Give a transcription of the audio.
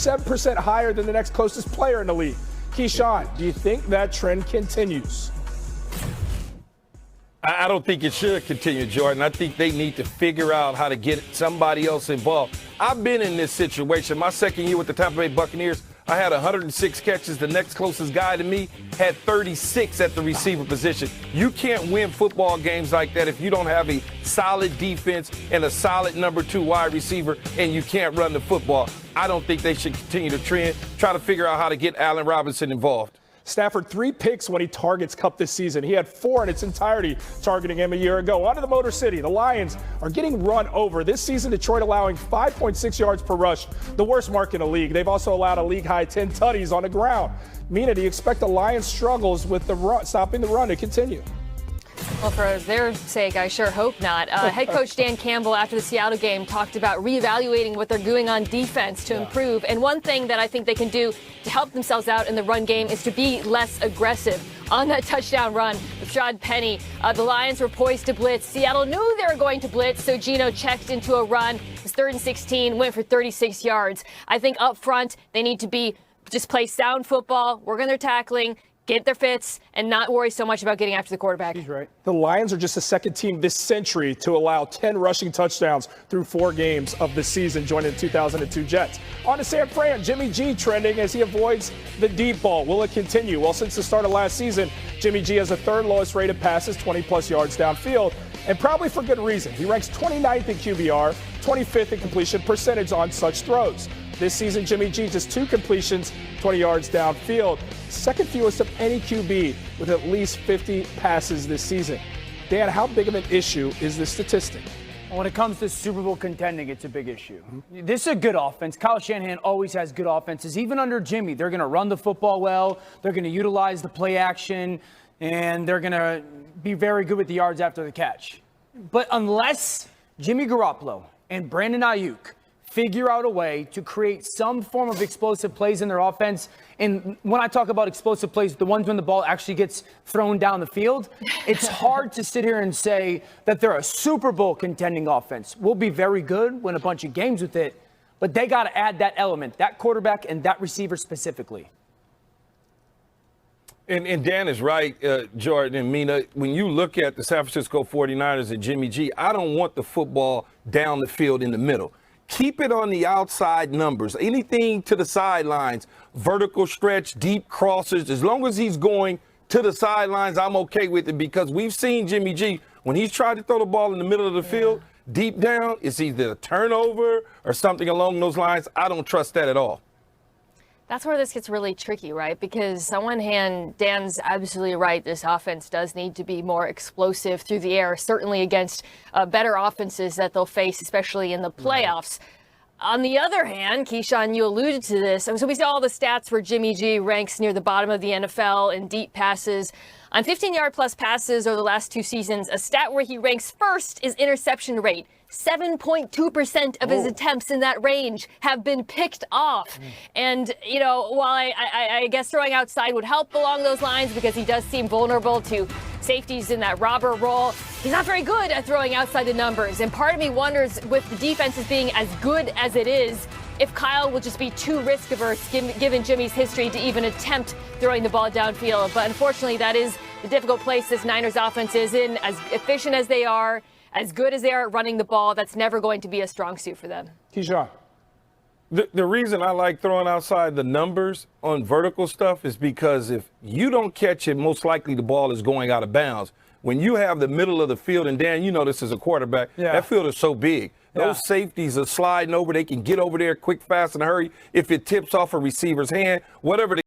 37% higher than the next closest player in the league. Keyshawn, do you think that trend continues? I don't think it should continue, Jordan. I think they need to figure out how to get somebody else involved. I've been in this situation. My second year with the Tampa Bay Buccaneers, I had 106 catches. The next closest guy to me had 36 at the receiver position. You can't win football games like that if you don't have a solid defense and a solid number 2 wide receiver and you can't run the football. I don't think they should continue the trend. Try to figure out how to get Allen Robinson involved. Stafford 3 picks when he targets Kupp this season. He had 4 in its entirety targeting him a year ago. On to the Motor City. The Lions are getting run over. This season, Detroit allowing 5.6 yards per rush, the worst mark in the league. They've also allowed a league-high 10 tutties on the ground. Mina, do you expect the Lions' struggles with the run, stopping the run to continue? Well, for their sake, I sure hope not. Head coach Dan Campbell, after the Seattle game, talked about reevaluating what they're doing on defense to improve. And one thing that I think they can do to help themselves out in the run game is to be less aggressive. On that touchdown run with Rashad Penny, the Lions were poised to blitz. Seattle knew they were going to blitz, so Geno checked into a run. It was 3rd and 16, went for 36 yards. I think up front, they need to just play sound football, work on their tackling, get their fits, and not worry so much about getting after the quarterback. He's right. The Lions are just the second team this century to allow 10 rushing touchdowns through 4 games of the season, joining the 2002 Jets. On to San Fran, Jimmy G trending as he avoids the deep ball. Will it continue? Well, since the start of last season, Jimmy G has the 3rd lowest rate of passes, 20-plus yards downfield, and probably for good reason. He ranks 29th in QBR, 25th in completion percentage on such throws. This season, Jimmy G just 2 completions, 20 yards downfield. Second fewest of any QB with at least 50 passes this season. Dan, how big of an issue is this statistic? When it comes to Super Bowl contending, it's a big issue. This is a good offense. Kyle Shanahan always has good offenses. Even under Jimmy, they're going to run the football well. They're going to utilize the play action, and they're going to be very good with the yards after the catch. But unless Jimmy Garoppolo and Brandon Ayuk figure out a way to create some form of explosive plays in their offense. And when I talk about explosive plays, the ones when the ball actually gets thrown down the field, it's hard to sit here and say that they're a Super Bowl contending offense. We'll be very good, win a bunch of games with it, but they got to add that element, that quarterback and that receiver specifically. And Dan is right, Jordan and Mina. When you look at the San Francisco 49ers and Jimmy G, I don't want the football down the field in the middle. Keep it on the outside numbers. Anything to the sidelines, vertical stretch, deep crosses. As long as he's going to the sidelines, I'm okay with it because we've seen Jimmy G, when he's tried to throw the ball in the middle of the field, deep down, it's either a turnover or something along those lines. I don't trust that at all. That's where this gets really tricky, right? Because on one hand, Dan's absolutely right. This offense does need to be more explosive through the air, certainly against better offenses that they'll face, especially in the playoffs. On the other hand, Keyshawn, you alluded to this. So we saw all the stats where Jimmy G ranks near the bottom of the NFL in deep passes. On 15-yard-plus passes over the last 2 seasons, a stat where he ranks first is interception rate. 7.2% of his attempts in that range have been picked off. And, you know, while I guess throwing outside would help along those lines because he does seem vulnerable to safeties in that robber role, he's not very good at throwing outside the numbers. And part of me wonders, with the defenses being as good as it is, if Kyle will just be too risk-averse given Jimmy's history to even attempt throwing the ball downfield. But unfortunately, that is the difficult place this Niners offense is in. As efficient as they are, as good as they are at running the ball, that's never going to be a strong suit for them. Keyshawn. The reason I like throwing outside the numbers on vertical stuff is because if you don't catch it, most likely the ball is going out of bounds. When you have the middle of the field, and Dan, you know this as a quarterback, that field is so big. Those safeties are sliding over. They can get over there quick, fast, and hurry. If it tips off a receiver's hand, whatever